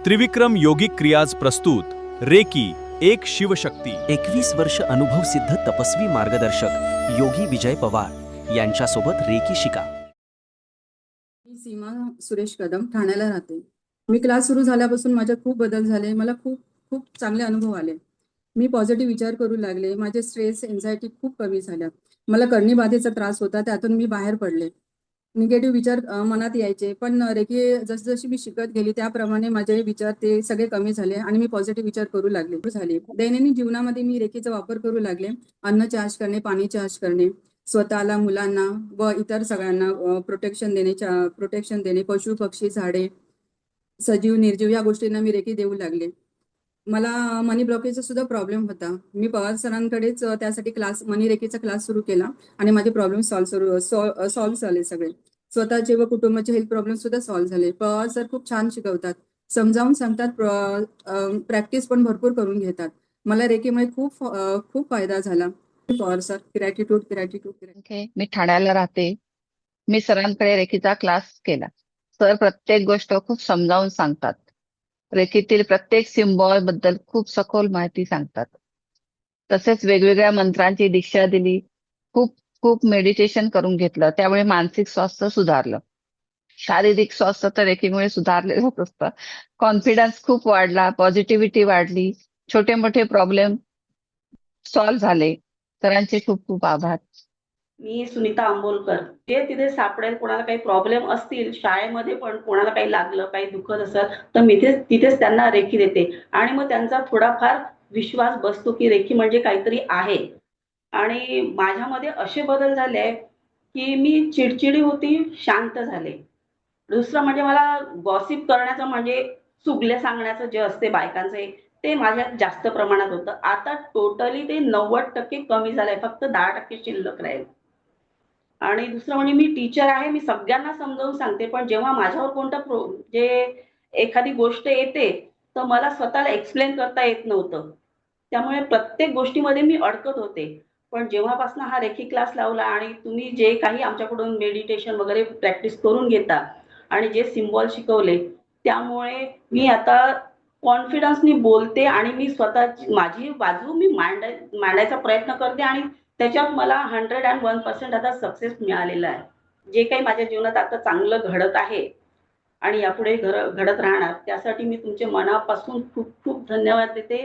त्रिविक्रम योगिक क्रियाज प्रस्तुत रेकी एक शिवशक्ती। 21 वर्ष अनुभव सिद्ध तपस्वी मार्गदर्शक योगी विजय पवार यांच्यासोबत रेकी शिका। मी सीमा सुरेश कदम ठाण्याला राहते। मी क्लास सुरू झाल्यापासून माझ्यात खूप बदल झाले। मला खूप खूप चांगले अनुभव आले। मी पॉझिटिव्ह विचार करू लागले। माझे स्ट्रेस एन्झायटी खूप कमी झाल्या। मला कर्णीबाधेचा त्रास होता, त्यातून मी बाहेर पडले। निगेटिव्ह विचार मनात यायचे, पण रेकी जसजशी मी शिकत गेली त्याप्रमाणे माझे विचार ते सगळे कमी झाले आणि मी पॉझिटिव्ह विचार करू लागले। दैनंदिन जीवनामध्ये मी रेकीचा वापर करू लागले। अन्न चार्ज करणे, पाणी चार्ज करणे, स्वतःला, मुलांना व इतर सगळ्यांना प्रोटेक्शन देणे, पशु पक्षी, झाडे, सजीव निर्जीव या गोष्टींना मी रेकी देऊ लागले। मला मनी ब्लॉकेजचा सुद्धा प्रॉब्लेम होता। मी पवार सरांकडेच त्यासाठी मनी रेकीचा क्लास सुरू केला आणि माझे प्रॉब्लेम सॉल्व्ह झाले सगळे। स्वतःचे व कुटुंबाचे हेल्थ प्रॉब्लेम सुद्धा सॉल्व्ह झाले। पवार सर खूप छान शिकवतात, समजावून सांगतात, प्रॅक्टिस पण भरपूर करून घेतात। मला रेकीमुळे खूप फायदा झाला। Pawar sir, gratitude. ओके, मी ठाण्याला राहते। मी सरांकडे रेकीचा क्लास केला। सर प्रत्येक गोष्ट खूप समजावून सांगतात। रेकीतील प्रत्येक सिम्बॉल बद्दल खूप सखोल माहिती सांगतात। तसेच वेगवेगळ्या मंत्रांची दीक्षा दिली। खूप खूप मेडिटेशन करून घेतलं, त्यामुळे मानसिक स्वास्थ्य सुधारलं। शारीरिक स्वास्थ्य तर रेकीमुळे सुधारलेलंच असतं। कॉन्फिडन्स खूप वाढला, पॉझिटिव्हिटी वाढली, छोटे मोठे प्रॉब्लेम सॉल्व्ह झाले। सरांचे खूप खूप आभार। मी सुनीता अंबोलकर। जे तिथे सापडेल, कोणाला काही प्रॉब्लेम असतील शाळेमध्ये, पण कोणाला काही लागलं, काही दुखत असेल तर मी तिथेच त्यांना रेकी देते आणि मग त्यांचा थोडाफार विश्वास बसतो की रेकी म्हणजे काहीतरी आहे। आणि माझ्यामध्ये असे बदल झाले की मी चिडचिडी होती, शांत झाले। दुसरं म्हणजे मला गॉसिप करण्याचं, म्हणजे चुगल्या सांगण्याचं जे असते बायकांचे, ते माझ्यात जास्त प्रमाणात होतं। आता टोटली ते 90% कमी झालंय, फक्त 10% शिल्लक राहील। आणि दुसरं म्हणजे मी टीचर आहे, मी सगळ्यांना समजावून सांगते, पण जेव्हा माझ्यावर जे एखादी गोष्ट येते, तर मला स्वतःला एक्सप्लेन करता येत नव्हतं। त्यामुळे प्रत्येक गोष्टीमध्ये मी अडकत होते। पण जेव्हापासून हा रेकी क्लास लावला आणि तुम्ही जे काही आमच्याकडून मेडिटेशन वगैरे प्रॅक्टिस करून घेता आणि जे सिम्बॉल शिकवले, त्यामुळे मी आता कॉन्फिडन्सनी बोलते आणि मी माझी बाजू मी मांडायचा प्रयत्न करते आणि त्याच्यात मला 101% आता सक्सेस मिळालेला आहे। जे काही माझ्या जीवनात आता चांगलं घडत आहे आणि यापुढे घडत राहणार, त्यासाठी मी तुमचे मनापासून खूप खूप धन्यवाद देते।